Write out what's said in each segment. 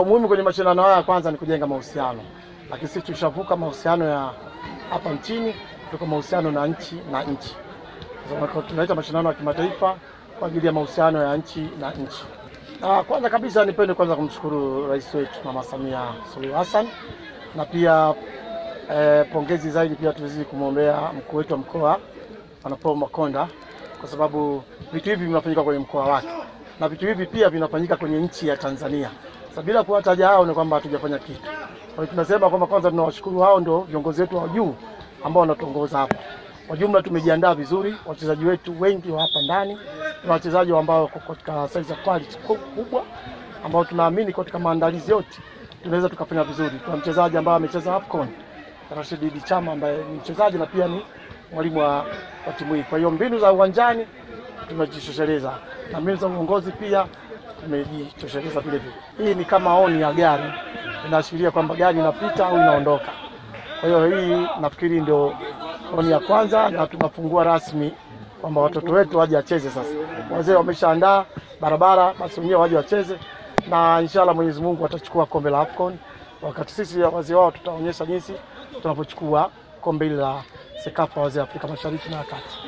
muhimu kwenye mashindano haya kwanza ni kujenga mahusiano. Lakini sisi tushavuka mahusiano ya hapa nchini, tuko mahusiano na nchi na nchi. Sasa tunaita mashindano ya kimataifa kwa ajili ya mahusiano ya nchi na nchi. Kwanza kabisa nipende kwanza kumshukuru Rais wetu Mama Samia Suluhu Hassan, na pia pongezi zaidi pia tuwezi kumwombea mkuu wetu wa mkoa Paul Makonda, kwa sababu vitu hivi vinafanyika kwenye mkoa wake na vitu hivi pia vinafanyika kwenye nchi ya Tanzania. Sasa bila kuwataja hao ni kwamba hatujafanya kitu. Kwa hiyo tunasema kwamba kwanza tunawashukuru hao, ndio viongozi wetu wa juu ambao wanatuongoza hapa. Kwa jumla tumejiandaa vizuri, wachezaji wetu wengi wa hapa ndani na wachezaji ambao katika size ya quality kubwa ambao tunaamini katika maandalizi yote tunaweza tukafanya vizuri. Tuna mchezaji ambaye amecheza AFCON, Rashid Chama, ambaye ni mchezaji na pia ni mwalimu wa timu hii. Kwa hiyo mbinu za uwanjani tumejitosheleza na mbinu za uongozi pia tumejitosheleza vile vile. Hii ni kama oni ya gari, inaashiria kwamba gari inapita au inaondoka. Kwa hiyo hii nafikiri ndio oni ya kwanza, na tunafungua rasmi kwamba watoto wetu waje wacheze sasa. Wazee wameshaandaa barabara, basi wenyewe waje wacheze, na inshallah Mwenyezi Mungu atachukua kombe la AFCON, wakati sisi wazee wao tutaonyesha jinsi tunapochukua kombe la Sekafa wazee Afrika Mashariki na Kati.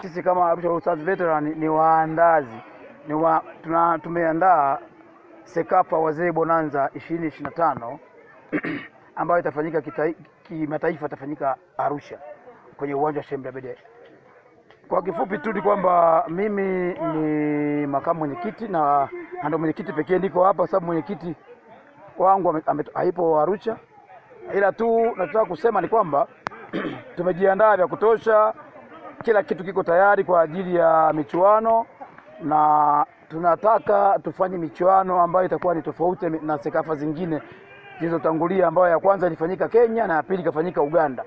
Sisi kama Arusha All Stars Veteran ni waandazi. Tumeandaa Sekafa wazee Bonanza 2025 ambayo itafanyika kimataifa, itafanyika Arusha kwenye uwanja wa Sheikh Abed. Kwa kifupi tu ni kwamba mimi ni makamu mwenyekiti na ndio mwenyekiti pekee niko hapa, sababu mwenyekiti wangu haipo Arusha. Ila tu nataka kusema ni kwamba tumejiandaa vya kutosha, kila kitu kiko tayari kwa ajili ya michuano, na tunataka tufanye michuano ambayo itakuwa ni tofauti na Sekafa zingine zilizotangulia, ambayo ya kwanza ilifanyika Kenya na ya pili ikafanyika Uganda.